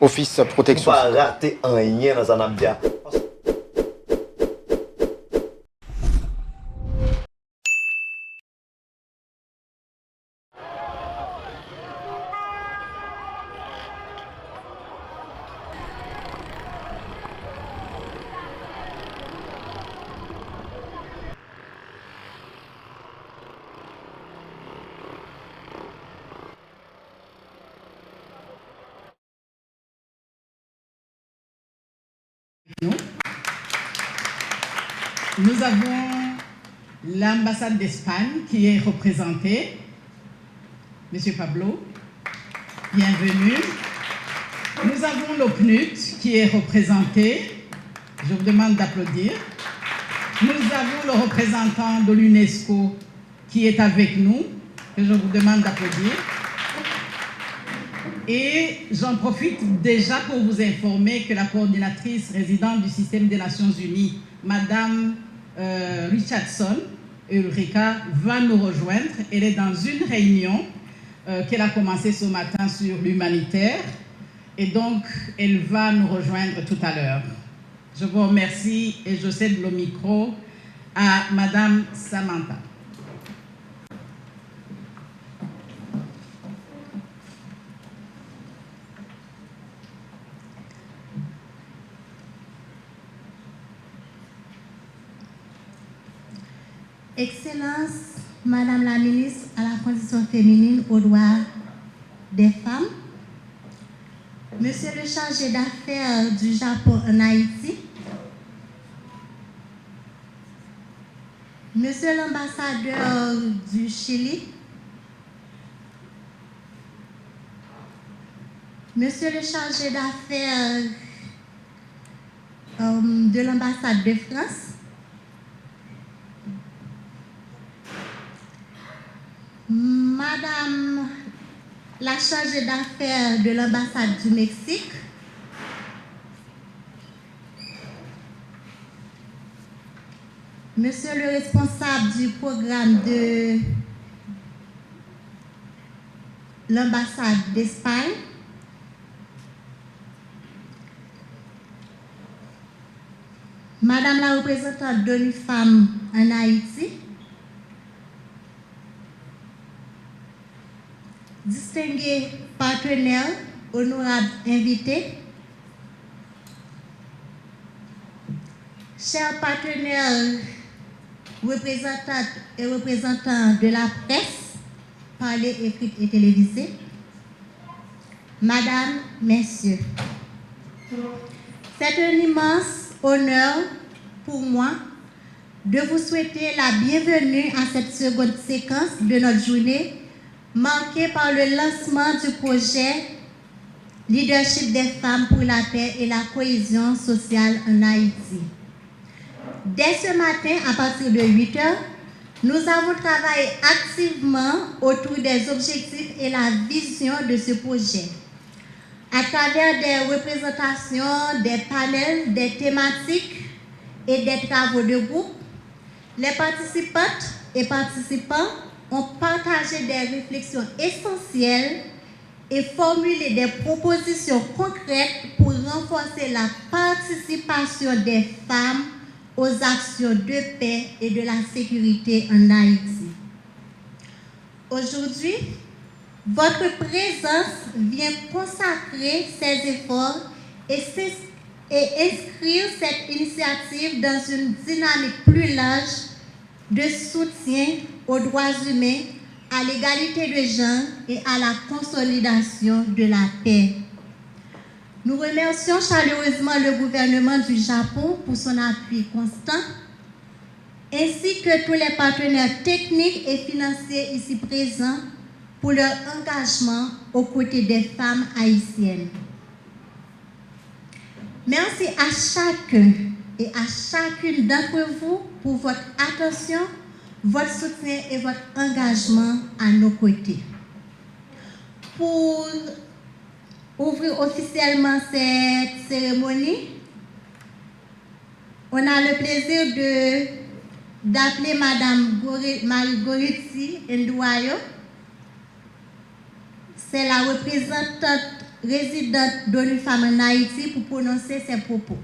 Office protection. Pas rater rien dans un abdia. Nous avons l'ambassade d'Espagne qui est représentée. Monsieur Pablo, bienvenue. Nous avons l'OPNUD qui est représenté. Je vous demande d'applaudir. Nous avons le représentant de l'UNESCO qui est avec nous. Et je vous demande d'applaudir. Et j'en profite déjà pour vous informer que la coordinatrice résidente du système des Nations Unies, Madame Richardson, Ulrika, va nous rejoindre. Elle est dans une réunion qu'elle a commencé ce matin sur l'humanitaire. Et donc, elle va nous rejoindre tout à l'heure. Je vous remercie et je cède le micro à Madame Samantha. Excellence, Madame la ministre à la condition féminine aux droits des femmes, Monsieur le chargé d'affaires du Japon en Haïti, Monsieur l'ambassadeur du Chili, Monsieur le chargé d'affaires de l'ambassade de France, Madame la chargée d'affaires de l'ambassade du Mexique, Monsieur le responsable du programme de l'ambassade d'Espagne, Madame la représentante de l'UFAM en Haïti, distingués partenaires, honorables invités, chers partenaires, représentantes et représentants de la presse, parlée, écrite et télévisée, Madame, Messieurs, c'est un immense honneur pour moi de vous souhaiter la bienvenue à cette seconde séquence de notre journée marquée par le lancement du projet Leadership des femmes pour la paix et la cohésion sociale en Haïti. Dès ce matin, à partir de 8 heures, nous avons travaillé activement autour des objectifs et la vision de ce projet. À travers des représentations, des panels, des thématiques et des travaux de groupe, les participantes et participants ont partagé des réflexions essentielles et formulé des propositions concrètes pour renforcer la participation des femmes aux actions de paix et de la sécurité en Haïti. Aujourd'hui, votre présence vient consacrer ces efforts et inscrire cette initiative dans une dynamique plus large de soutien aux droits humains, à l'égalité de genre et à la consolidation de la paix. Nous remercions chaleureusement le gouvernement du Japon pour son appui constant, ainsi que tous les partenaires techniques et financiers ici présents pour leur engagement aux côtés des femmes haïtiennes. Merci à chacun et à chacune d'entre vous pour votre attention, votre soutien et votre engagement à nos côtés. Pour ouvrir officiellement cette cérémonie, on a le plaisir d'appeler Madame Marguerite Ndouayo. C'est la représentante résidente d'ONU Femmes en Haïti, pour prononcer ses propos.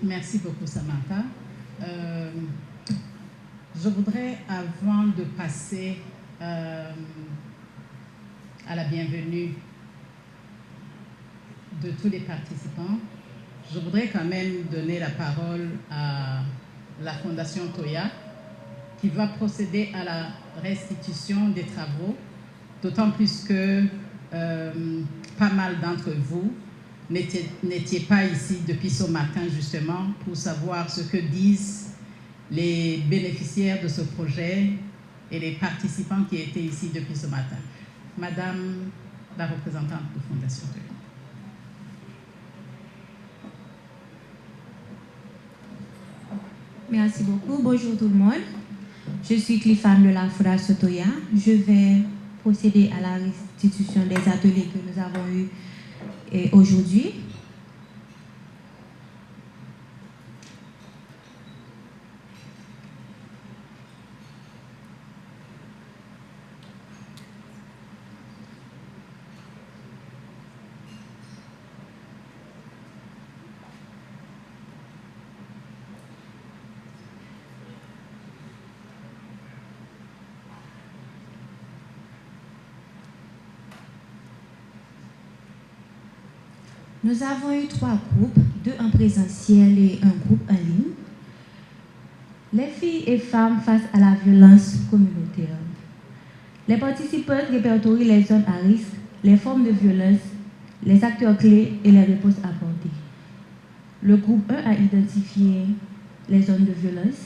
Merci beaucoup Samantha. Je voudrais, avant de passer à la bienvenue de tous les participants, je voudrais quand même donner la parole à la Fondation Toya qui va procéder à la restitution des travaux, d'autant plus que pas mal d'entre vous n'étiez pas ici depuis ce matin justement pour savoir ce que disent les bénéficiaires de ce projet et les participants qui étaient ici depuis ce matin. Madame la représentante de Fondation Toya. Merci beaucoup. Bonjour tout le monde. Je suis Cliffane de la Fondation Toya. Je vais procéder à la restitution des ateliers que nous avons eus aujourd'hui. Nous avons eu 3 groupes, 2 en présentiel et un groupe en ligne. Les filles et femmes face à la violence communautaire. Les participants répertorient les zones à risque, les formes de violence, les acteurs clés et les réponses apportées. Le groupe 1 a identifié les zones de violence,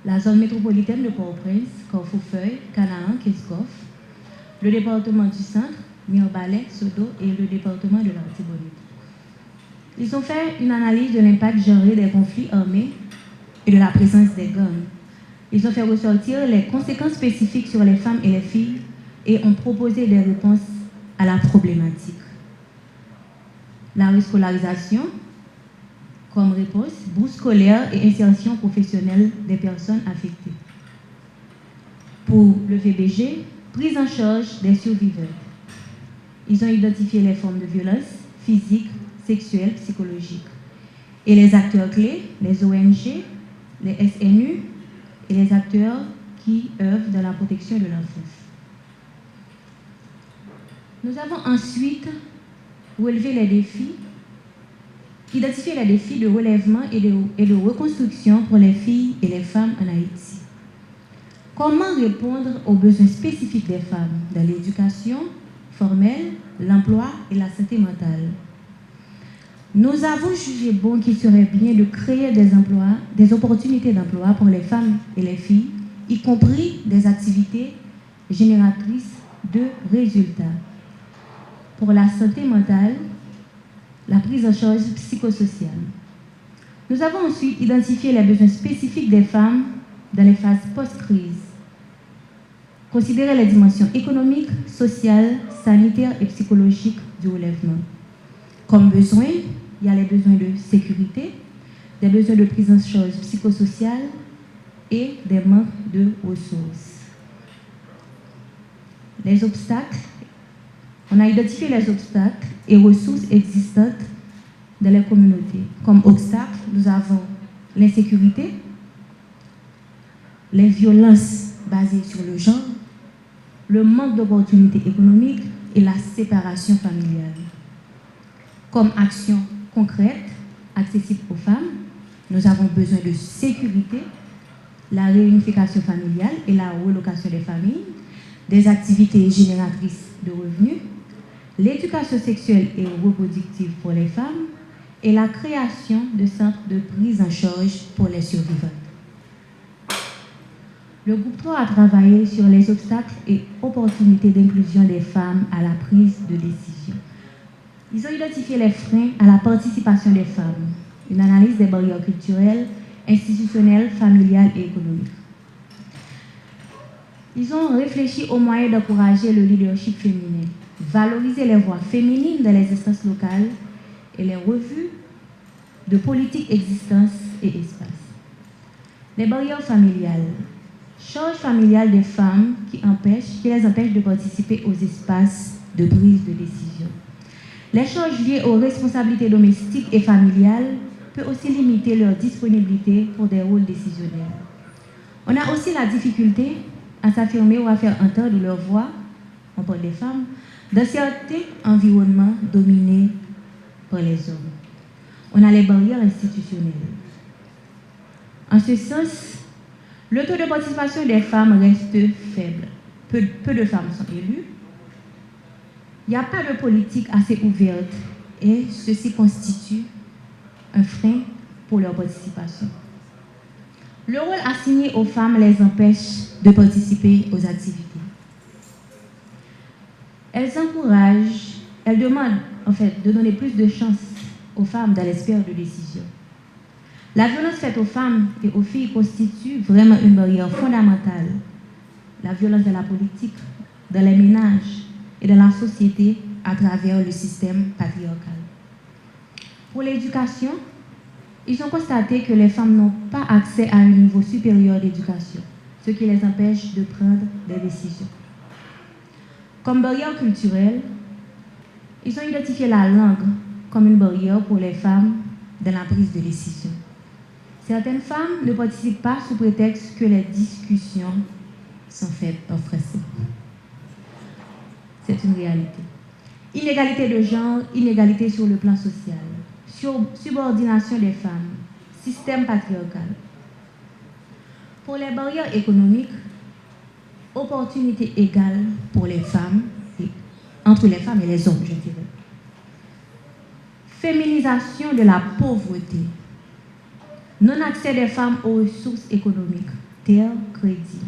la zone métropolitaine de Port-au-Prince, Carrefour-Feuille, Canaan, Kiskov, le département du centre, Mirbalais, Sodo et le département de l'Artibonite. Ils ont fait une analyse de l'impact genré des conflits armés et de la présence des gangs. Ils ont fait ressortir les conséquences spécifiques sur les femmes et les filles et ont proposé des réponses à la problématique. La rescolarisation comme réponse, bourse scolaire et insertion professionnelle des personnes affectées. Pour le VBG, prise en charge des survivants. Ils ont identifié les formes de violence physique, sexuelle, psychologique. Et les acteurs clés, les ONG, les SNU et les acteurs qui œuvrent dans la protection de l'enfance. Nous avons ensuite relevé les défis, identifié les défis de relèvement et de reconstruction pour les filles et les femmes en Haïti. Comment répondre aux besoins spécifiques des femmes dans l'éducation formelle, l'emploi et la santé mentale. Nous avons jugé bon qu'il serait bien de créer des emplois, des opportunités d'emploi pour les femmes et les filles, y compris des activités génératrices de résultats. Pour la santé mentale, la prise en charge psychosociale. Nous avons ensuite identifié les besoins spécifiques des femmes dans les phases post-crise. Considérer les dimensions économiques, sociales, sanitaires et psychologiques du relèvement. Comme besoin, il y a les besoins de sécurité, des besoins de prise en charge psychosociale et des manques de ressources. Les obstacles, on a identifié les obstacles et ressources existantes dans les communautés. Comme obstacles, nous avons l'insécurité, les violences basées sur le genre, le manque d'opportunités économiques et la séparation familiale. Comme action concrète, accessible aux femmes, nous avons besoin de sécurité, la réunification familiale et la relocation des familles, des activités génératrices de revenus, l'éducation sexuelle et reproductive pour les femmes et la création de centres de prise en charge pour les survivantes. Le groupe 3 a travaillé sur les obstacles et opportunités d'inclusion des femmes à la prise de décision. Ils ont identifié les freins à la participation des femmes, une analyse des barrières culturelles, institutionnelles, familiales et économiques. Ils ont réfléchi aux moyens d'encourager le leadership féminin, valoriser les voix féminines dans les instances locales et les revues de politique existence et espace. Les barrières familiales. Charge familiale des femmes qui les empêchent de participer aux espaces de prise de décision. Les charges liées aux responsabilités domestiques et familiales peuvent aussi limiter leur disponibilité pour des rôles décisionnels. On a aussi la difficulté à s'affirmer ou à faire entendre leur voix, on parle des femmes, dans certains environnements dominés par les hommes. On a les barrières institutionnelles. En ce sens, le taux de participation des femmes reste faible. Peu de femmes sont élues. Il n'y a pas de politique assez ouverte et ceci constitue un frein pour leur participation. Le rôle assigné aux femmes les empêche de participer aux activités. Elles demandent en fait de donner plus de chance aux femmes dans les sphères de décision. La violence faite aux femmes et aux filles constitue vraiment une barrière fondamentale. La violence de la politique, dans les ménages et dans la société à travers le système patriarcal. Pour l'éducation, ils ont constaté que les femmes n'ont pas accès à un niveau supérieur d'éducation, ce qui les empêche de prendre des décisions. Comme barrière culturelle, ils ont identifié la langue comme une barrière pour les femmes dans la prise de décision. Certaines femmes ne participent pas sous prétexte que les discussions sont faites en français. C'est une réalité. Inégalité de genre, inégalité sur le plan social, subordination des femmes, système patriarcal. Pour les barrières économiques, opportunités égales pour les femmes, entre les femmes et les hommes, je dirais. Féminisation de la pauvreté. Non-accès des femmes aux ressources économiques, terre, crédit.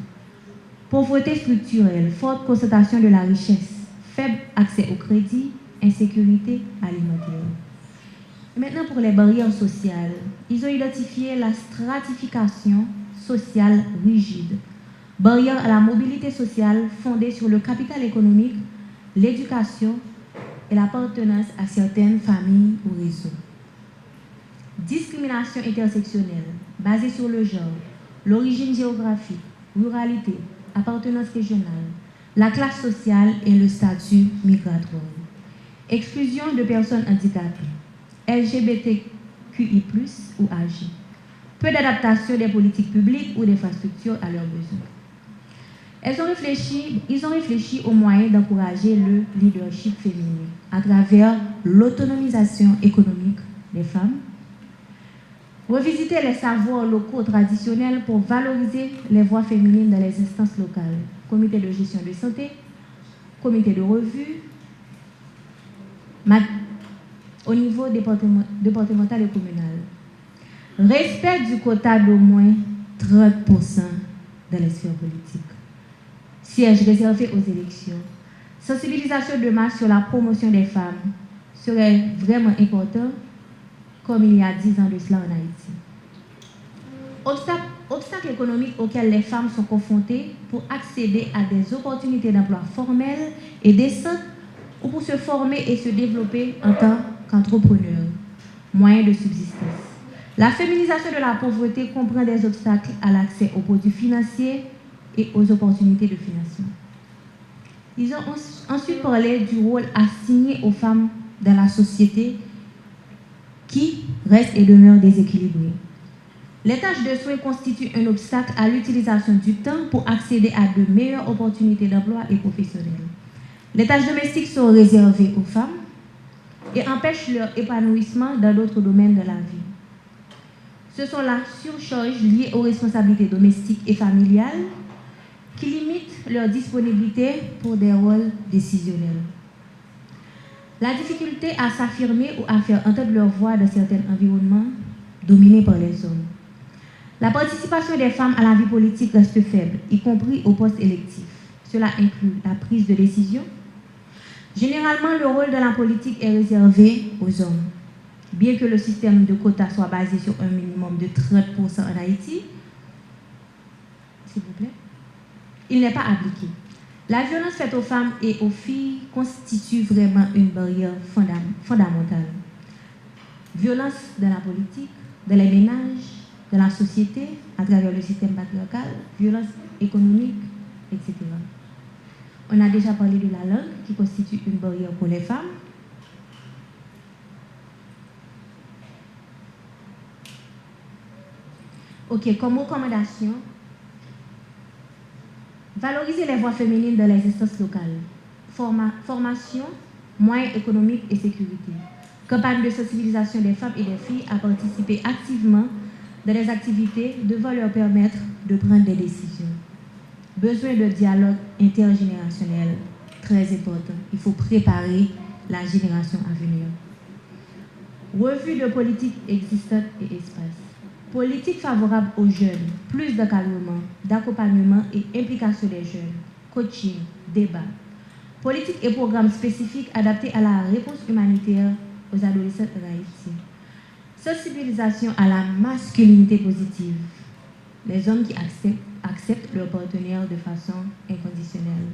Pauvreté structurelle, forte concentration de la richesse, faible accès au crédit, insécurité alimentaire. Maintenant, pour les barrières sociales, ils ont identifié la stratification sociale rigide, barrière à la mobilité sociale fondée sur le capital économique, l'éducation et l'appartenance à certaines familles ou réseaux. Discrimination intersectionnelle, basée sur le genre, l'origine géographique, ruralité, appartenance régionale, la classe sociale et le statut migratoire. Exclusion de personnes handicapées, LGBTQI+, ou âgées. Peu d'adaptation des politiques publiques ou d'infrastructures à leurs besoins. Ils ont réfléchi aux moyens d'encourager le leadership féminin à travers l'autonomisation économique des femmes, revisiter les savoirs locaux traditionnels pour valoriser les voix féminines dans les instances locales, comité de gestion de santé, comité de revue, au niveau départemental et communal. Respect du quota d'au moins 30% dans les sphères politiques. Sièges réservés aux élections. Sensibilisation de masse sur la promotion des femmes serait vraiment important, comme il y a 10 ans de cela en Haïti. Obstacles économiques auxquels les femmes sont confrontées pour accéder à des opportunités d'emploi formelles et décentes ou pour se former et se développer en tant qu'entrepreneurs. Moyens de subsistance. La féminisation de la pauvreté comprend des obstacles à l'accès aux produits financiers et aux opportunités de financement. Ils ont ensuite parlé du rôle assigné aux femmes dans la société qui reste et demeure déséquilibrée. Les tâches de soins constituent un obstacle à l'utilisation du temps pour accéder à de meilleures opportunités d'emploi et professionnelles. Les tâches domestiques sont réservées aux femmes et empêchent leur épanouissement dans d'autres domaines de la vie. Ce sont la surcharge liée aux responsabilités domestiques et familiales qui limitent leur disponibilité pour des rôles décisionnels. La difficulté à s'affirmer ou à faire entendre leur voix dans certains environnements dominés par les hommes. La participation des femmes à la vie politique reste faible, y compris aux postes électifs. Cela inclut la prise de décision, Généralement, le rôle de la politique est réservé aux hommes. Bien que le système de quotas soit basé sur un minimum de 30% en Haïti, s'il vous plaît, il n'est pas appliqué. La violence faite aux femmes et aux filles constitue vraiment une barrière fondamentale. Violence dans la politique, dans les ménages, dans la société, à travers le système patriarcal, violence économique, etc. On a déjà parlé de la langue qui constitue une barrière pour les femmes. Ok, comme recommandation, valoriser les voix féminines dans les instances locales. Formation, moyens économiques et sécurité. Campagne de sensibilisation des femmes et des filles à participer activement dans les activités devant leur permettre de prendre des décisions. Besoin de dialogue intergénérationnel, très important. Il faut préparer la génération à venir. Revue de politique existante et espace. Politique favorable aux jeunes, plus d'encadrement, d'accompagnement et implication des jeunes, coaching, débat. Politique et programmes spécifiques adaptés à la réponse humanitaire aux adolescents en Haïti. Sensibilisation à la masculinité positive. Les hommes qui acceptent leur partenaire de façon inconditionnelle.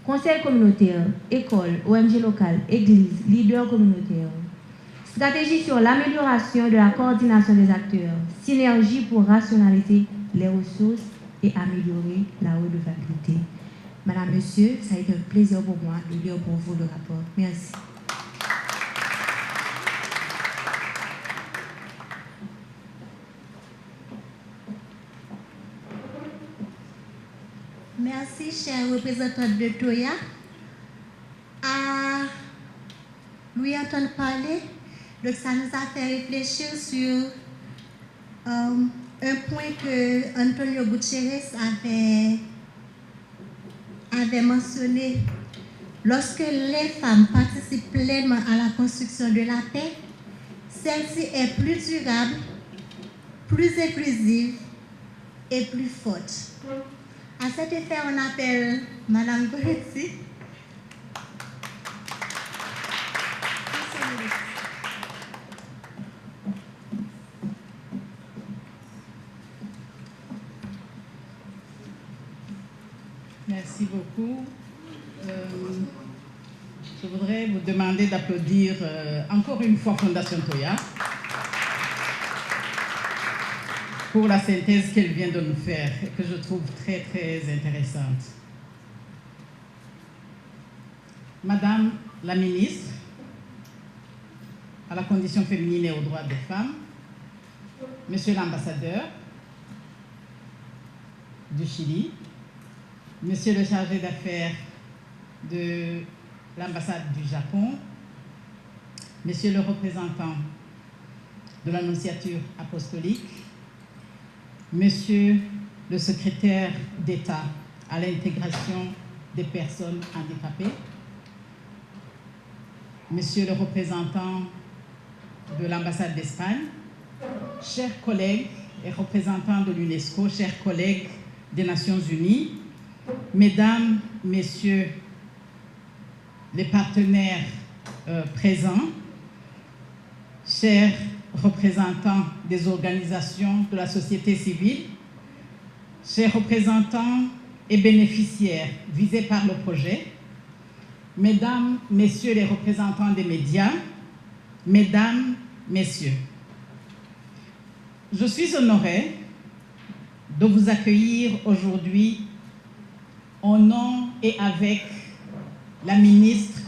Conseil communautaire, école, ONG locale, église, leader communautaire. Stratégie sur l'amélioration de la coordination des acteurs. Synergie pour rationaliser les ressources et améliorer la redevabilité. Madame, Monsieur, ça a été un plaisir pour moi de lire pour vous le rapport. Merci. Merci, chère représentante de Toya. À lui entendre parler, donc ça nous a fait réfléchir sur un point que Antonio Gutiérrez avait mentionné. Lorsque les femmes participent pleinement à la construction de la paix, celle-ci est plus durable, plus inclusive et plus forte. À cet effet, on appelle Madame Goretti. Merci beaucoup. Je voudrais vous demander d'applaudir encore une fois Fondation Toya pour la synthèse qu'elle vient de nous faire et que je trouve très, très intéressante. Madame la ministre à la condition féminine et aux droits des femmes, Monsieur l'ambassadeur du Chili, Monsieur le chargé d'affaires de l'ambassade du Japon, Monsieur le représentant de l'Annonciature apostolique, Monsieur le secrétaire d'État à l'intégration des personnes handicapées, Monsieur le représentant de l'ambassade d'Espagne, chers collègues et représentants de l'UNESCO, chers collègues des Nations Unies, Mesdames, Messieurs les partenaires présents, chers représentants des organisations de la société civile, chers représentants et bénéficiaires visés par le projet, Mesdames, Messieurs les représentants des médias, Mesdames, Messieurs, je suis honorée de vous accueillir aujourd'hui au nom et avec la ministre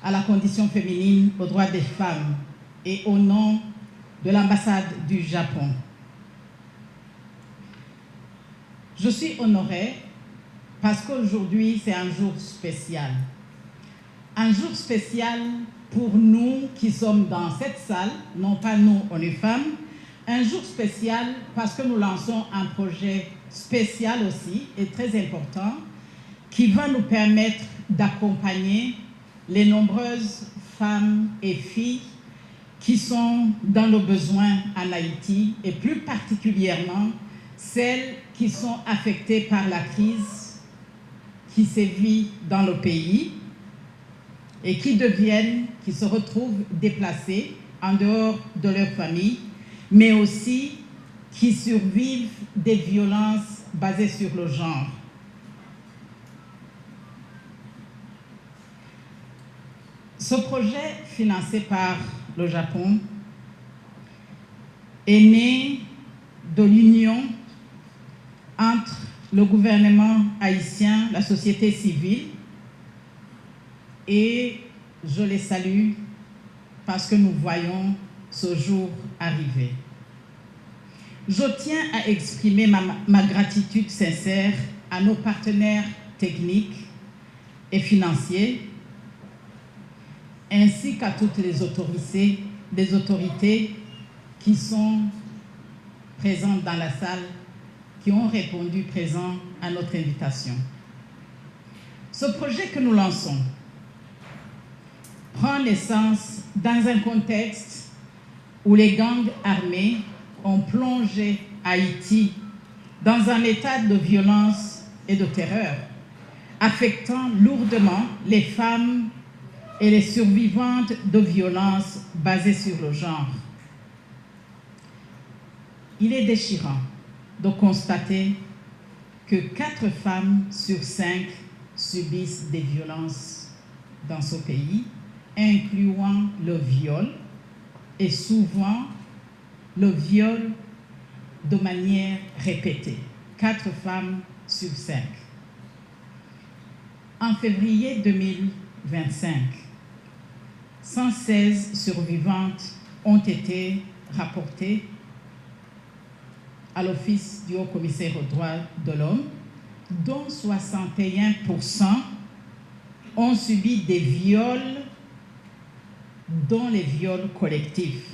à la condition féminine, aux droits des femmes et au nom de l'ambassade du Japon. Je suis honorée parce qu'aujourd'hui c'est un jour spécial. Un jour spécial pour nous qui sommes dans cette salle, non pas nous, on est femmes, un jour spécial parce que nous lançons un projet spécial aussi et très important qui va nous permettre d'accompagner les nombreuses femmes et filles qui sont dans le besoin en Haïti et plus particulièrement celles qui sont affectées par la crise qui sévit dans le pays et qui se retrouvent déplacées en dehors de leur famille, mais aussi qui survivent des violences basées sur le genre. Ce projet, financé par le Japon, est né de l'union entre le gouvernement haïtien, la société civile, et je les salue parce que nous voyons ce jour arriver. Je tiens à exprimer ma gratitude sincère à nos partenaires techniques et financiers, ainsi qu'à toutes les autorités qui sont présentes dans la salle, qui ont répondu présent à notre invitation. Ce projet que nous lançons prend naissance dans un contexte où les gangs armés ont plongé Haïti dans un état de violence et de terreur, affectant lourdement les femmes et les survivantes de violences basées sur le genre. Il est déchirant de constater que 4 femmes sur 5 subissent des violences dans ce pays, incluant le viol, et souvent le viol de manière répétée. 4 femmes sur 5. En février 2025, 116 survivantes ont été rapportées à l'Office du Haut-Commissaire aux droits de l'homme, dont 61% ont subi des viols, dont les viols collectifs,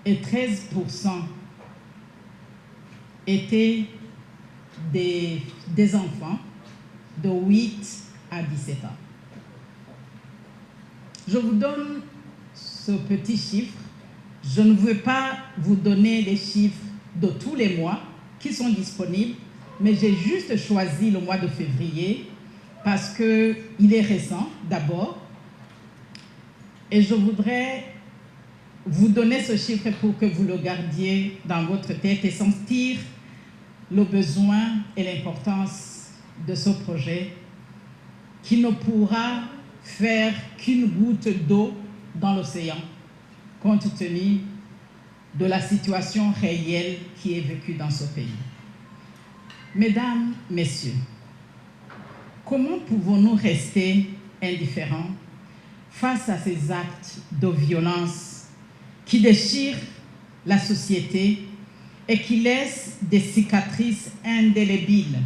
et 13% étaient des enfants de 8 à 17 ans. Je vous donne ce petit chiffre. Je ne veux pas vous donner les chiffres de tous les mois qui sont disponibles, mais j'ai juste choisi le mois de février parce qu'il est récent d'abord, et je voudrais vous donner ce chiffre pour que vous le gardiez dans votre tête et sentir le besoin et l'importance de ce projet qui ne pourra faire qu'une goutte d'eau dans l'océan, compte tenu de la situation réelle qui est vécue dans ce pays. Mesdames, Messieurs, comment pouvons-nous rester indifférents face à ces actes de violence qui déchirent la société et qui laissent des cicatrices indélébiles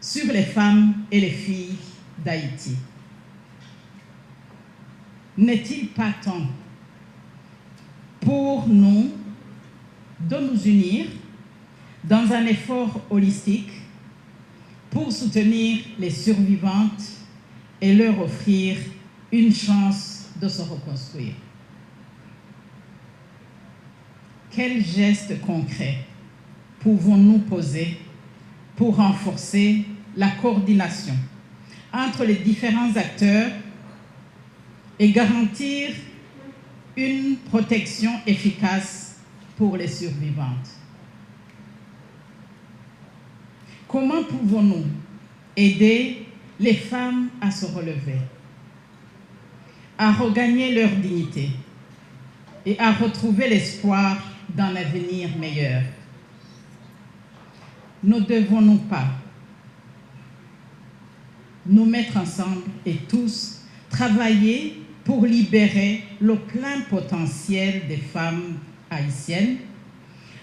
sur les femmes et les filles d'Haïti? N'est-il pas temps pour nous de nous unir dans un effort holistique pour soutenir les survivantes et leur offrir une chance de se reconstruire? Quels gestes concrets pouvons-nous poser pour renforcer la coordination entre les différents acteurs et garantir une protection efficace pour les survivantes? Comment pouvons-nous aider les femmes à se relever, à regagner leur dignité et à retrouver l'espoir d'un avenir meilleur? Ne devons-nous pas nous mettre ensemble et tous travailler pour libérer le plein potentiel des femmes haïtiennes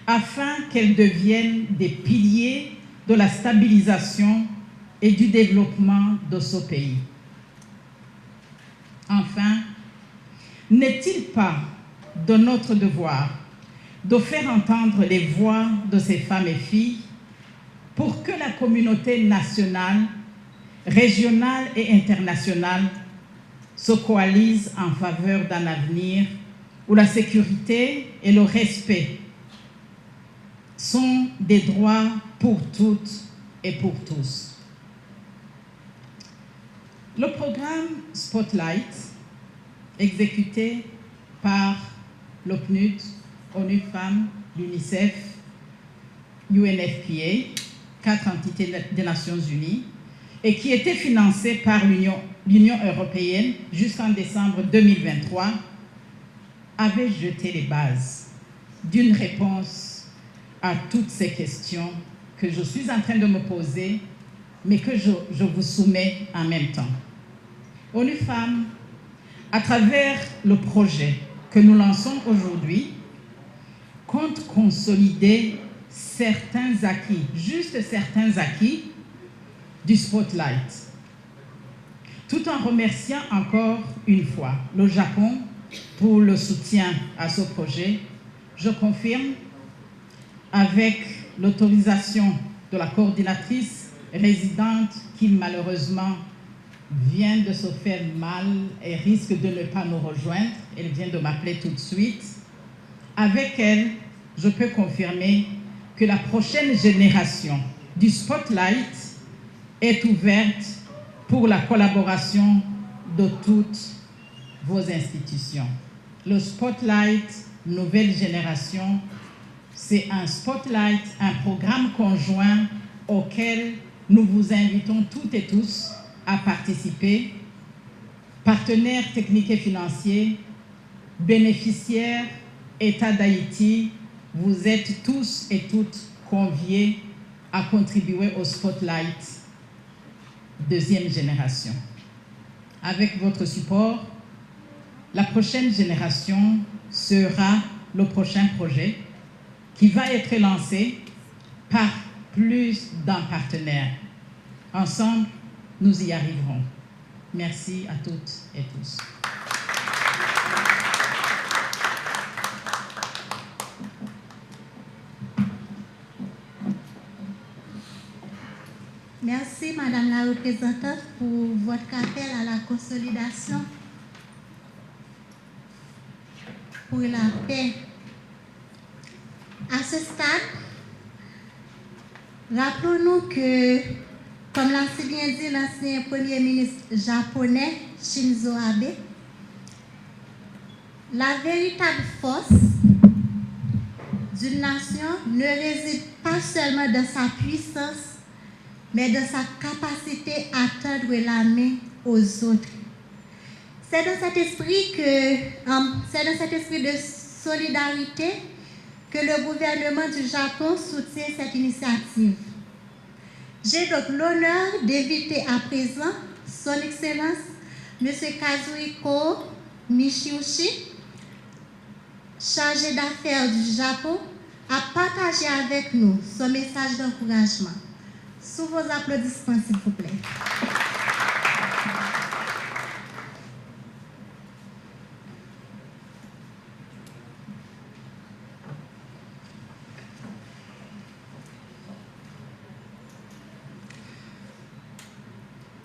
afin qu'elles deviennent des piliers de la stabilisation et du développement de ce pays? Enfin, n'est-il pas de notre devoir de faire entendre les voix de ces femmes et filles pour que la communauté nationale, régionale et internationale se coalisent en faveur d'un avenir où la sécurité et le respect sont des droits pour toutes et pour tous? Le programme Spotlight, exécuté par l'OPNUD, ONU Femmes, l'UNICEF, UNFPA, 4 entités des Nations Unies, et qui était financé par l'Union européenne jusqu'en décembre 2023, avait jeté les bases d'une réponse à toutes ces questions que je suis en train de me poser, mais que je vous soumets en même temps. ONU Femmes, à travers le projet que nous lançons aujourd'hui, compte consolider certains acquis, juste certains acquis du Spotlight, tout en remerciant encore une fois le Japon pour le soutien à ce projet. Je confirme, avec l'autorisation de la coordinatrice résidente qui malheureusement vient de se faire mal et risque de ne pas nous rejoindre, elle vient de m'appeler tout de suite, avec elle, je peux confirmer que la prochaine génération du Spotlight est ouverte pour la collaboration de toutes vos institutions. Le Spotlight Nouvelle Génération, c'est un Spotlight, un programme conjoint auquel nous vous invitons toutes et tous à participer, partenaires techniques et financiers, bénéficiaires, État d'Haïti, vous êtes tous et toutes conviés à contribuer au Spotlight deuxième génération. Avec votre support, la prochaine génération sera le prochain projet qui va être lancé par plus d'un partenaire. Ensemble, nous y arriverons. Merci à toutes et tous. Merci, Madame la représentante, pour votre appel à la consolidation pour la paix. À ce stade, rappelons-nous que, comme l'a si bien dit l'ancien Premier ministre japonais Shinzo Abe, la véritable force d'une nation ne réside pas seulement dans sa puissance, mais dans sa capacité à tendre la main aux autres. C'est dans cet esprit de solidarité que le gouvernement du Japon soutient cette initiative. J'ai donc l'honneur d'inviter à présent Son Excellence M. Kazuhiko Nishiuchi, chargé d'affaires du Japon, à partager avec nous son message d'encouragement. Sous vos applaudissements, s'il vous plaît.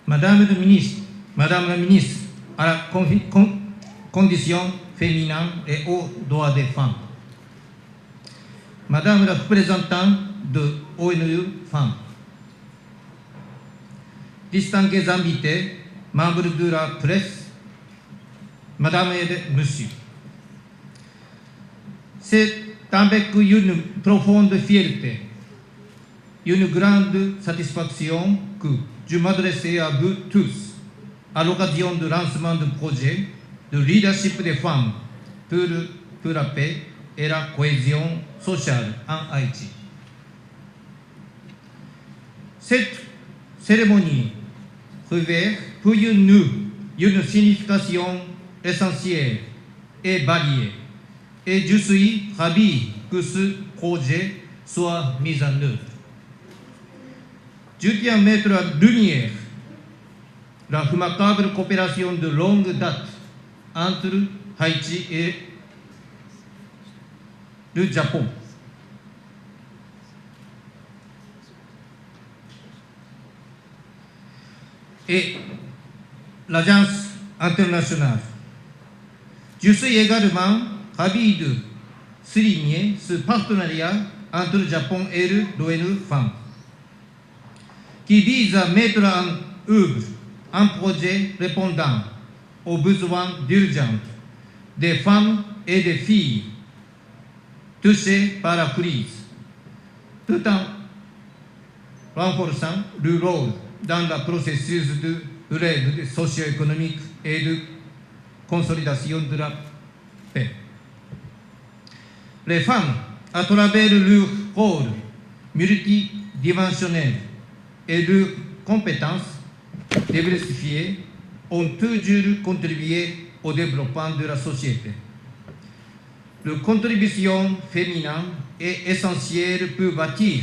Madame la ministre à la condition féminine et aux droits des femmes. Madame la représentante de ONU Femmes. Distingués invités, membres de la presse, Madame et Monsieur. C'est avec une profonde fierté, une grande satisfaction que je m'adressais à vous tous à l'occasion du lancement du projet de leadership des femmes pour la paix et la cohésion sociale en Haïti. Cette cérémonie revêt pour nous une signification essentielle et variée, et je suis ravi que ce projet soit mis en œuvre. Je tiens à mettre en lumière la remarquable coopération de longue date entre Haïti et le Japon. Et l'Agence internationale. Je suis également ravi de souligner ce partenariat entre le Japon et l'ONU Femmes, qui vise à mettre en œuvre un projet répondant aux besoins d'urgence des femmes et des filles touchées par la crise, tout en renforçant le rôle dans le processus de relève socio-économique et de consolidation de la paix. Les femmes, à travers leur rôle multidimensionnel et leurs compétences diversifiées, ont toujours contribué au développement de la société. Leur contribution féminine est essentielle pour bâtir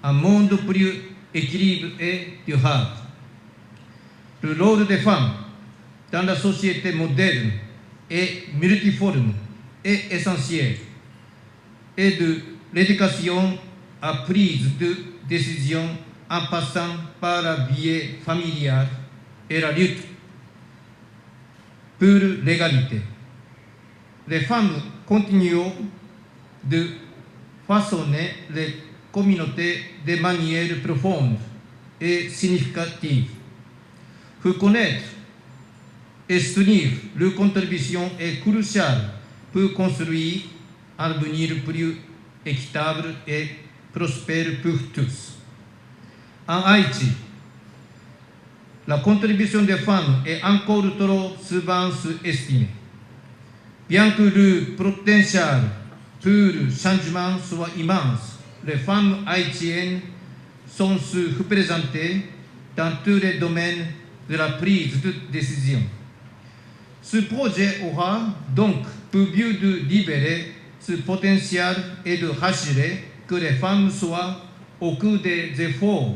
un monde plus équilibré et durable. Le rôle des femmes dans la société moderne et multiforme est essentiel, et de l'éducation à prise de décision en passant par la vie familiale et la lutte pour l'égalité. Les femmes continuent de façonner les communautés de manière profonde et significative. Reconnaître et soutenir leur contribution est crucial pour construire un avenir plus équitable et prospère pour tous. En Haïti, la contribution des femmes est encore trop souvent sous-estimée. Bien que le potentiel pour le changement soit immense, les femmes haïtiennes sont sous-représentées dans tous les domaines de la prise de décision. Ce projet aura donc pour but de libérer ce potentiel et de rassurer que les femmes soient au cœur des efforts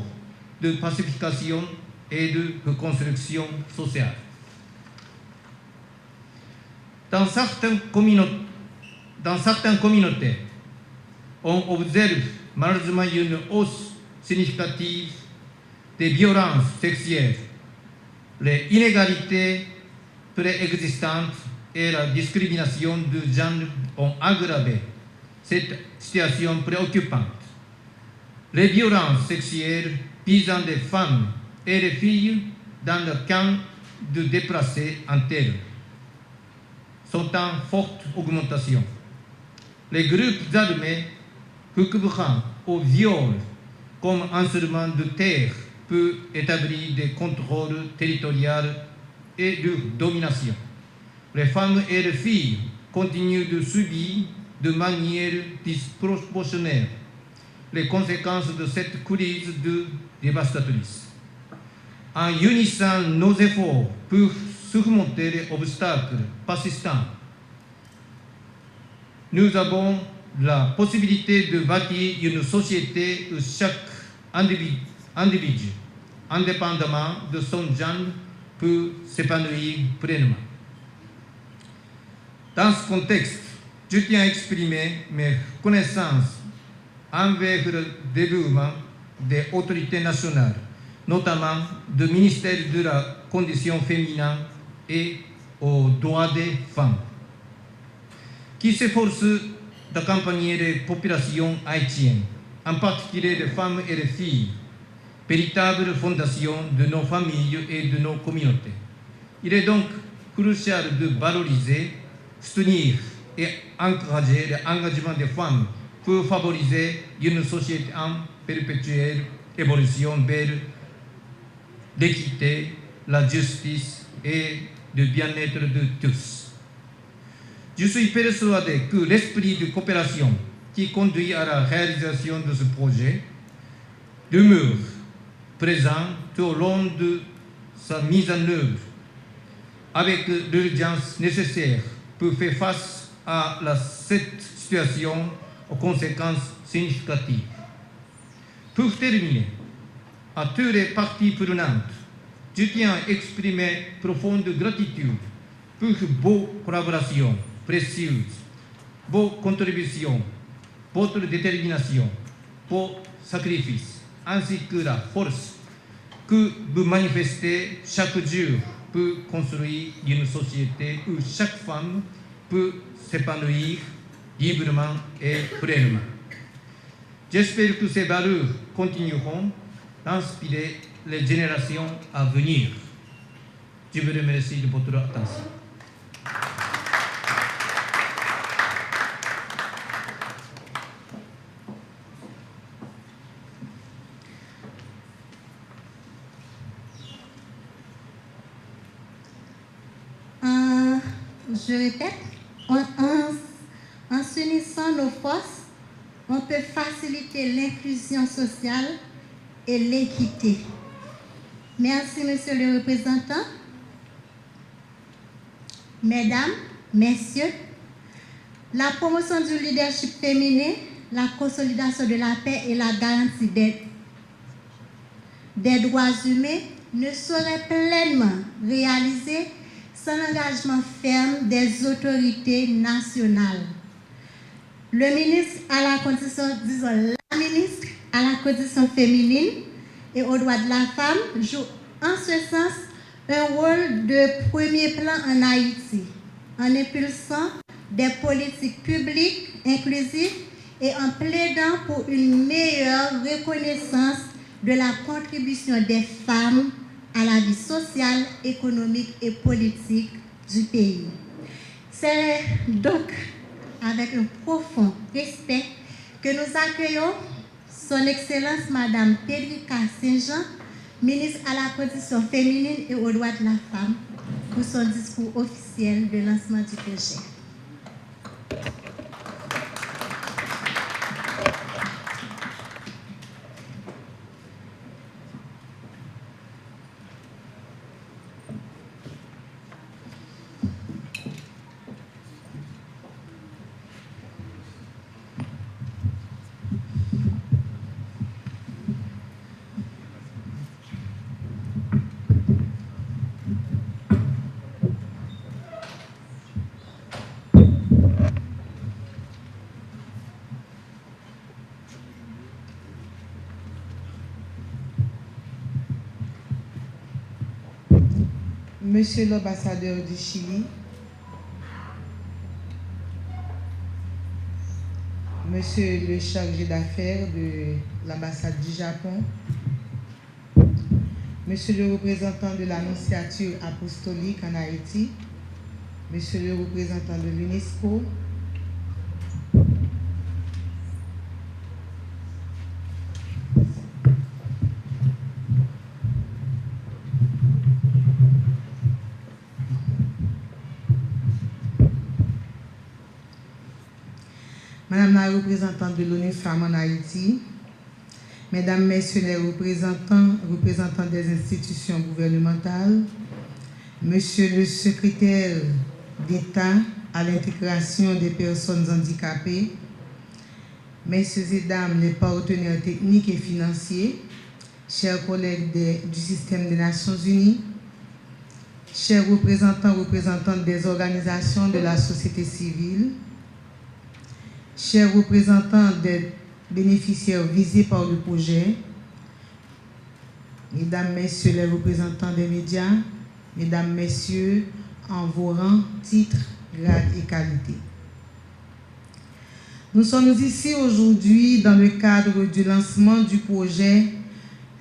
de pacification et de reconstruction sociale. Dans certaines communautés, on observe malheureusement une hausse significative des violences sexuelles, les inégalités préexistantes et la discrimination de genre ont aggravé cette situation préoccupante. Les violences sexuelles visant les femmes et les filles dans le camp de déplacés internes sont en forte augmentation. Les groupes armés recourant au viol comme instrument de terre pour établir des contrôles territoriaux et de domination. Les femmes et les filles continuent de subir de manière disproportionnelle les conséquences de cette crise dévastatrice. En unissant nos efforts pour surmonter les obstacles persistants, nous avons la possibilité de bâtir une société où chaque individu, indépendamment de son genre, peut s'épanouir pleinement. Dans ce contexte, je tiens à exprimer mes reconnaissances envers le dévouement des autorités nationales, notamment du ministère de la Condition féminine et aux droits des femmes, qui s'efforcent d'accompagner les populations haïtiennes, en particulier les femmes et les filles, véritable fondation de nos familles et de nos communautés. Il est donc crucial de valoriser, soutenir et encourager l'engagement des femmes pour favoriser une société en perpétuelle évolution vers l'équité, la justice et le bien-être de tous. Je suis persuadé que l'esprit de coopération qui conduit à la réalisation de ce projet demeure présent tout au long de sa mise en œuvre, avec l'urgence nécessaire pour faire face à cette situation aux conséquences significatives. Pour terminer, à toutes les parties prenantes, je tiens à exprimer profonde gratitude pour vos collaborations précieuses, vos contributions, votre détermination, vos sacrifices, ainsi que la force que vous manifestez chaque jour pour construire une société où chaque femme peut s'épanouir librement et pleinement. J'espère que ces valeurs continueront d'inspirer les générations à venir. Je vous remercie de votre attention. Je répète, en s'unissant nos forces, on peut faciliter l'inclusion sociale et l'équité. Merci, Monsieur le représentant. Mesdames, Messieurs, la promotion du leadership féminin, la consolidation de la paix et la garantie des droits humains ne seraient pleinement réalisées sans l'engagement ferme des autorités nationales. Le ministre à la condition, disons la ministre à la condition féminine et aux droits de la femme joue en ce sens un rôle de premier plan en Haïti, en impulsant des politiques publiques inclusives et en plaidant pour une meilleure reconnaissance de la contribution des femmes à la vie sociale, économique et politique du pays. C'est donc avec un profond respect que nous accueillons Son Excellence Madame Pédrica Saint-Jean, ministre à la condition féminine et aux droits de la femme, pour son discours officiel de lancement du projet. Monsieur l'ambassadeur du Chili, Monsieur le chargé d'affaires de l'ambassade du Japon, Monsieur le représentant de l'Annonciature apostolique en Haïti, Monsieur le représentant de l'UNESCO, Madame la représentante de l'ONU Femmes en Haïti, Mesdames, Messieurs les représentants des institutions gouvernementales, Monsieur le secrétaire d'État à l'intégration des personnes handicapées, Messieurs et Dames les partenaires techniques et financiers, chers collègues du système des Nations Unies, chers représentantes des organisations de la société civile, chers représentants des bénéficiaires visés par le projet, Mesdames, Messieurs les représentants des médias, Mesdames, Messieurs, en vos rangs, titres, grades et qualités. Nous sommes ici aujourd'hui dans le cadre du lancement du projet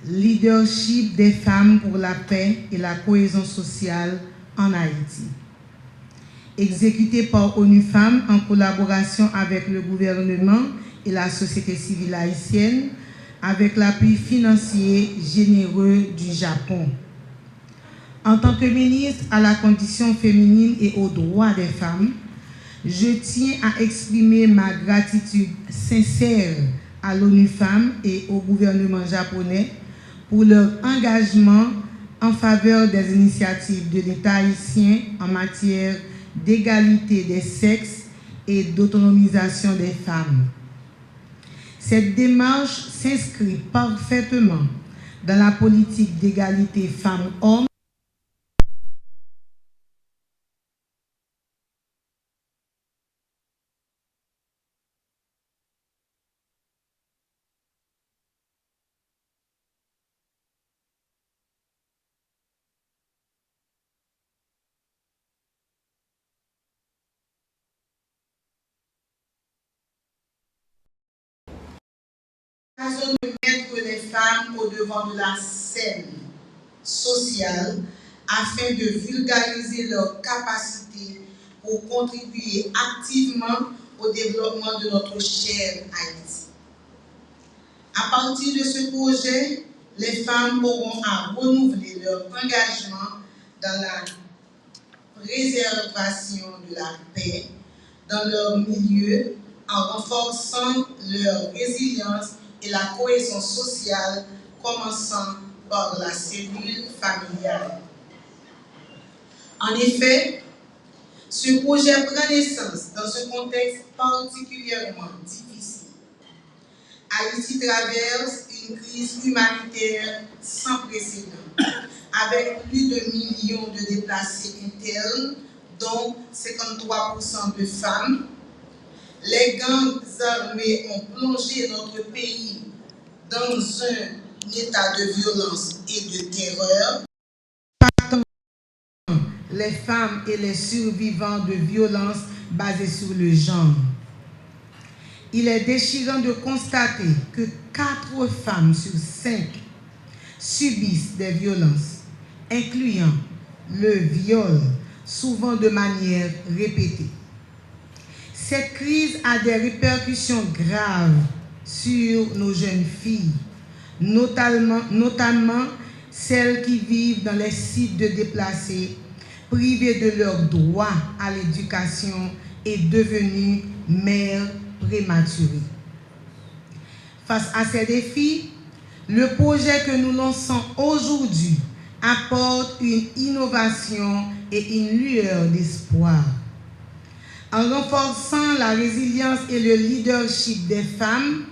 Leadership des femmes pour la paix et la cohésion sociale en Haïti, exécuté par ONU Femmes en collaboration avec le gouvernement et la société civile haïtienne, avec l'appui financier généreux du Japon. En tant que ministre à la condition féminine et aux droits des femmes, je tiens à exprimer ma gratitude sincère à l'ONU Femmes et au gouvernement japonais pour leur engagement en faveur des initiatives de l'État haïtien en matière d'égalité des sexes et d'autonomisation des femmes. Cette démarche s'inscrit parfaitement dans la politique d'égalité femmes-hommes de mettre les femmes au devant de la scène sociale afin de vulgariser leurs capacités pour contribuer activement au développement de notre chère Haïti. À partir de ce projet, les femmes auront à renouveler leur engagement dans la préservation de la paix dans leur milieu en renforçant leur résilience et la cohésion sociale, commençant par la cellule familiale. En effet, ce projet prend naissance dans un contexte particulièrement difficile. Haïti traverse une crise humanitaire sans précédent, avec plus de millions de déplacés internes, dont 53% de femmes. Les gangs armés ont plongé notre pays dans un état de violence et de terreur. Les femmes et les survivants de violences basées sur le genre. Il est déchirant de constater que 4 femmes sur 5 subissent des violences, incluant le viol, souvent de manière répétée. Cette crise a des répercussions graves sur nos jeunes filles, notamment celles qui vivent dans les sites de déplacés, privées de leur droit à l'éducation et devenues mères prématurées. Face à ces défis, le projet que nous lançons aujourd'hui apporte une innovation et une lueur d'espoir. En renforçant la résilience et le leadership des femmes,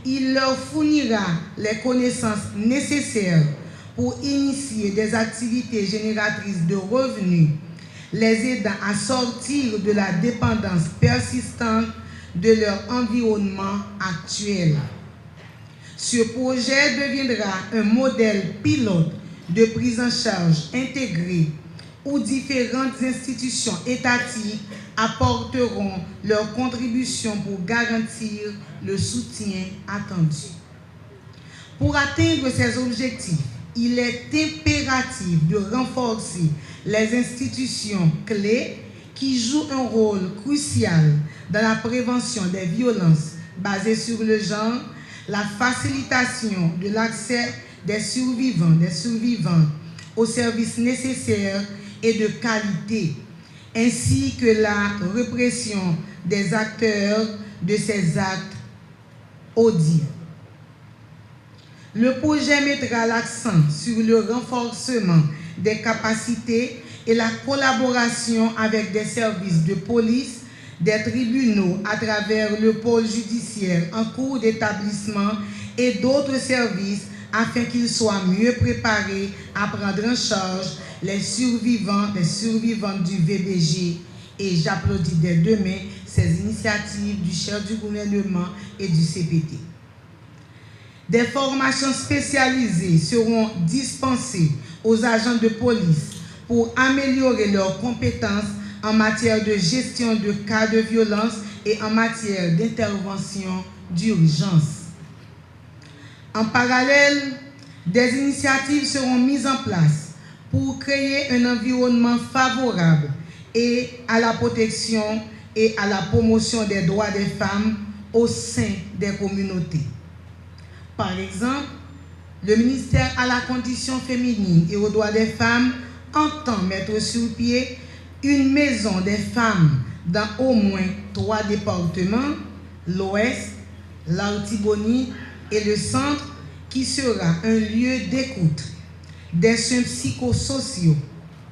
il leur fournira les connaissances nécessaires pour initier des activités génératrices de revenus, les aidant à sortir de la dépendance persistante de leur environnement actuel. Ce projet deviendra un modèle pilote de prise en charge intégrée où différentes institutions étatiques apporteront leur contribution pour garantir le soutien attendu. Pour atteindre ces objectifs, il est impératif de renforcer les institutions clés qui jouent un rôle crucial dans la prévention des violences basées sur le genre, la facilitation de l'accès des survivantes aux services nécessaires et de qualité, ainsi que la répression des acteurs de ces actes odieux. Le projet mettra l'accent sur le renforcement des capacités et la collaboration avec des services de police, des tribunaux à travers le pôle judiciaire en cours d'établissement et d'autres services afin qu'ils soient mieux préparés à prendre en charge les survivantes du VBG. Et j'applaudis dès demain ces initiatives du chef du gouvernement et du CPT. Des formations spécialisées seront dispensées aux agents de police pour améliorer leurs compétences en matière de gestion de cas de violence et en matière d'intervention d'urgence. En parallèle, des initiatives seront mises en place pour créer un environnement favorable et à la protection et à la promotion des droits des femmes au sein des communautés. Par exemple, le ministère à la condition féminine et aux droits des femmes entend mettre sur pied une maison des femmes dans au moins 3 départements, l'Ouest, l'Artibonite et le Centre, qui sera un lieu d'écoute, des soins psychosociaux,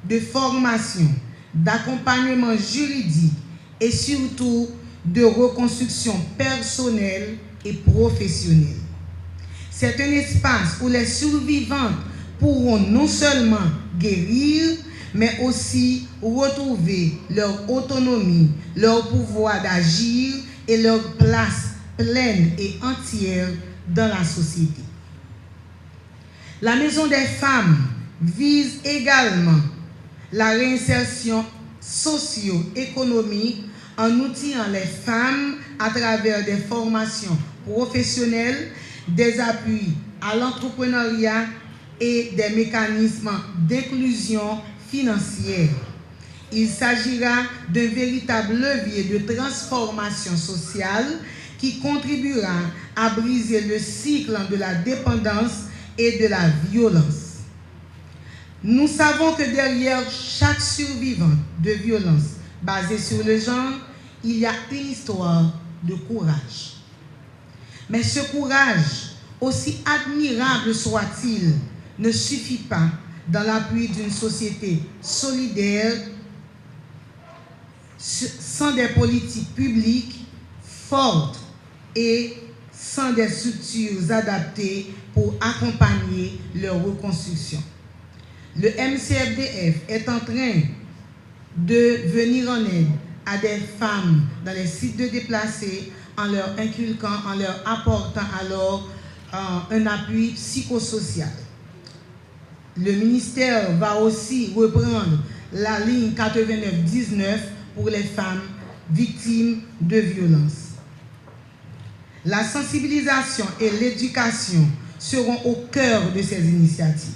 de formation, d'accompagnement juridique et surtout de reconstruction personnelle et professionnelle. C'est un espace où les survivantes pourront non seulement guérir, mais aussi retrouver leur autonomie, leur pouvoir d'agir et leur place pleine et entière dans la société. La Maison des femmes vise également la réinsertion socio-économique en outillant les femmes à travers des formations professionnelles, des appuis à l'entrepreneuriat et des mécanismes d'inclusion financière. Il s'agira d'un véritable levier de transformation sociale qui contribuera à briser le cycle de la dépendance et de la violence. Nous savons que derrière chaque survivante de violence basée sur le genre, il y a une histoire de courage. Mais ce courage, aussi admirable soit-il, ne suffit pas dans l'appui d'une société solidaire sans des politiques publiques fortes et sans des structures adaptées pour accompagner leur reconstruction. Le MCFDF est en train de venir en aide à des femmes dans les sites de déplacés en leur inculquant, en leur apportant alors un appui psychosocial. Le ministère va aussi reprendre la ligne 8919 pour les femmes victimes de violences. La sensibilisation et l'éducation seront au cœur de ces initiatives,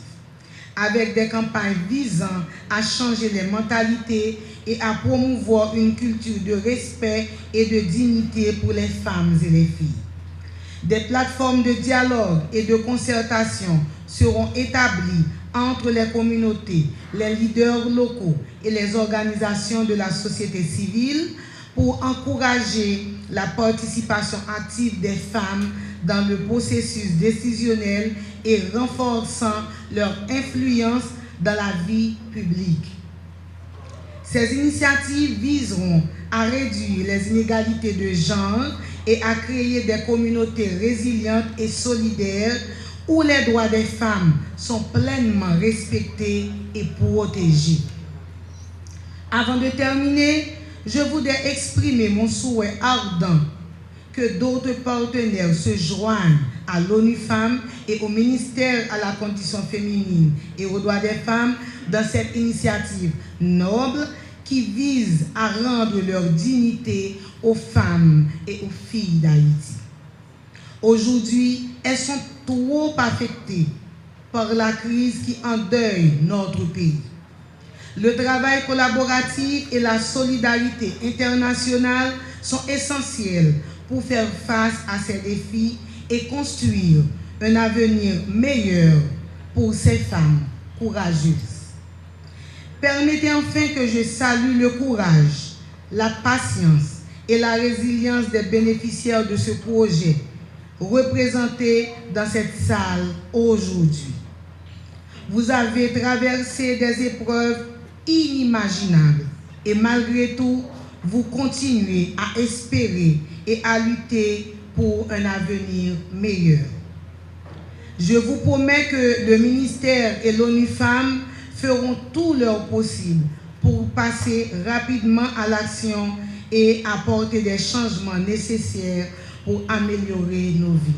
avec des campagnes visant à changer les mentalités et à promouvoir une culture de respect et de dignité pour les femmes et les filles. Des plateformes de dialogue et de concertation seront établies entre les communautés, les leaders locaux et les organisations de la société civile pour encourager la participation active des femmes dans le processus décisionnel et renforçant leur influence dans la vie publique. Ces initiatives viseront à réduire les inégalités de genre et à créer des communautés résilientes et solidaires où les droits des femmes sont pleinement respectés et protégés. Avant de terminer, je voudrais exprimer mon souhait ardent que d'autres partenaires se joignent à l'ONU Femmes et au ministère à la condition féminine et aux droits des femmes dans cette initiative noble qui vise à rendre leur dignité aux femmes et aux filles d'Haïti. Aujourd'hui, elles sont trop affectées par la crise qui endeuille notre pays. Le travail collaboratif et la solidarité internationale sont essentiels pour faire face à ces défis et construire un avenir meilleur pour ces femmes courageuses. Permettez enfin que je salue le courage, la patience et la résilience des bénéficiaires de ce projet représentés dans cette salle aujourd'hui. Vous avez traversé des épreuves inimaginables et malgré tout, vous continuez à espérer et à lutter pour un avenir meilleur. Je vous promets que le ministère et l'ONU Femmes feront tout leur possible pour passer rapidement à l'action et apporter des changements nécessaires pour améliorer nos vies.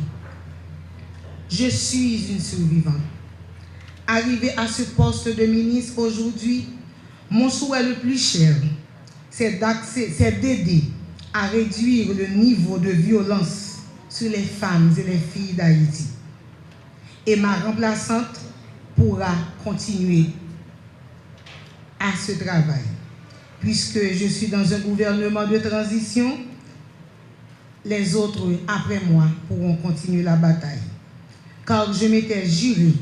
Je suis une survivante. Arrivée à ce poste de ministre aujourd'hui, mon souhait le plus cher, c'est d'aider à réduire le niveau de violence sur les femmes et les filles d'Haïti. Et ma remplaçante pourra continuer à ce travail. Puisque je suis dans un gouvernement de transition, les autres après moi pourront continuer la bataille. Car je m'étais juré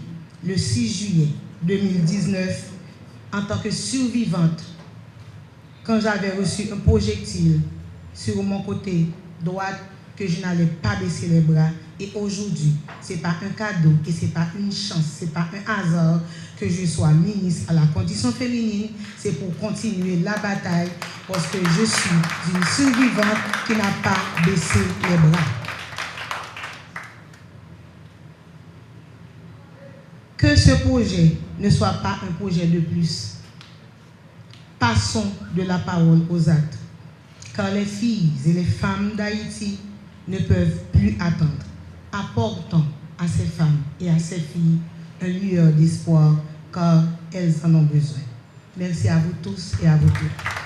le 6 juillet 2019 en tant que survivante quand j'avais reçu un projectile sur mon côté droit que je n'allais pas baisser les bras. Et aujourd'hui, ce n'est pas un cadeau et ce n'est pas une chance, ce n'est pas un hasard que je sois ministre à la condition féminine, c'est pour continuer la bataille parce que je suis une survivante qui n'a pas baissé les bras. Que ce projet ne soit pas un projet de plus. Passons de la parole aux actes, car les filles et les femmes d'Haïti ne peuvent plus attendre. Apportons à ces femmes et à ces filles un lueur d'espoir, car elles en ont besoin. Merci à vous tous et à vous toutes.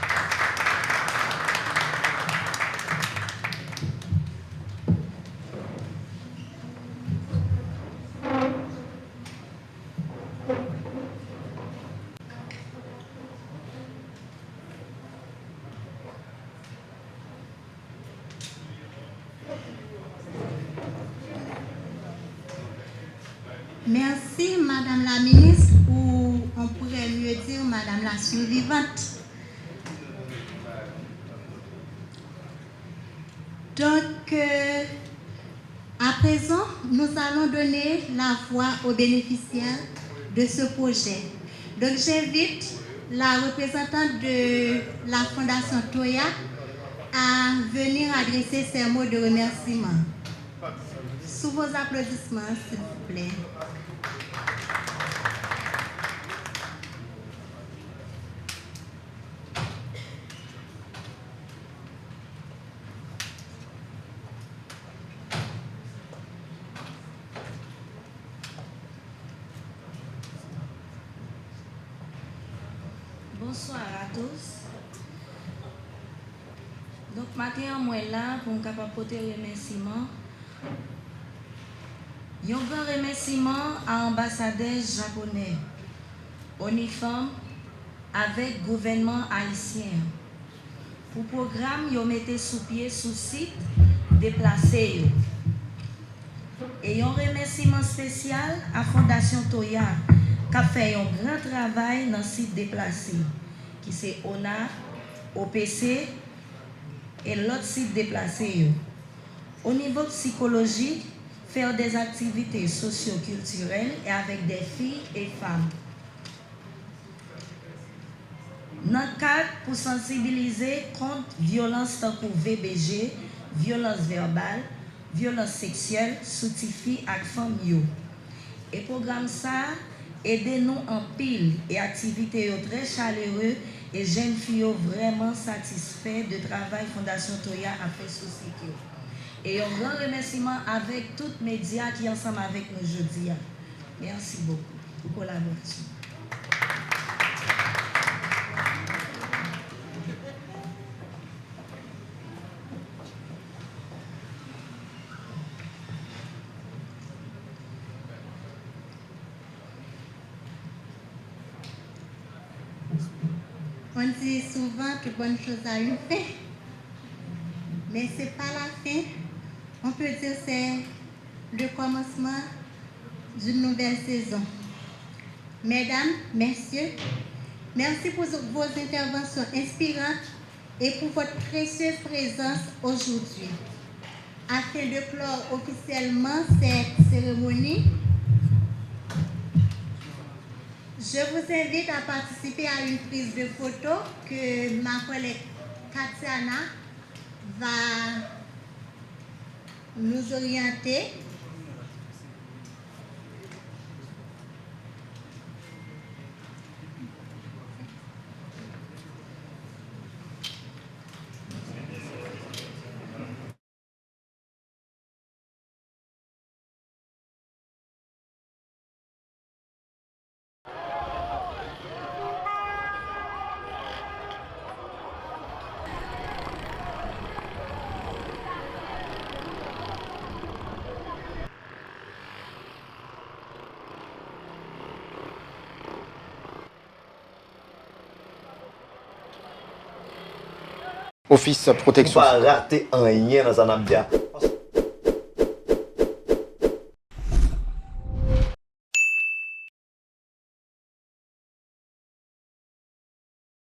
Merci, Madame la ministre, ou on pourrait mieux dire Madame la survivante. Donc, à présent, nous allons donner la voix aux bénéficiaires de ce projet. Donc, j'invite la représentante de la Fondation Toya à venir adresser ses mots de remerciement. Sous vos applaudissements, s'il vous plaît. Bonsoir à tous. Donc, matin, moi là pour capable porter remerciement. Un grand remerciement à l'ambassadeur japonais, Onifam, avec le gouvernement haïtien. Pour le programme, ils ont mis sous pied sous site déplacé. Et un remerciement spécial à la Fondation Toya, qui a fait un grand travail dans le site déplacé, qui c'est ONA, OPC et l'autre site déplacé. Au niveau psychologique, faire des activités socio-culturelles et avec des filles et femmes. Dans le cadre pour sensibiliser contre violence tant que VBG, violence verbale, violence sexuelle, sous-filles et femmes. Et programme ça, aidez-nous en pile et activités très chaleureuses et jeunes filles vraiment satisfaits de travail Fondation Toya a fait sous site. Et un grand remerciement avec tous les médias qui sont ensemble avec nous aujourd'hui. Merci beaucoup pour la collaboration. On dit souvent que bonne chose a une fin, mais ce n'est pas la fin. On peut dire que c'est le commencement d'une nouvelle saison. Mesdames, messieurs, merci pour vos interventions inspirantes et pour votre précieuse présence aujourd'hui. Afin de clore officiellement cette cérémonie, je vous invite à participer à une prise de photo que ma collègue Katiana va nous orienter. Office protection. Pas rater un rien dans un abdia.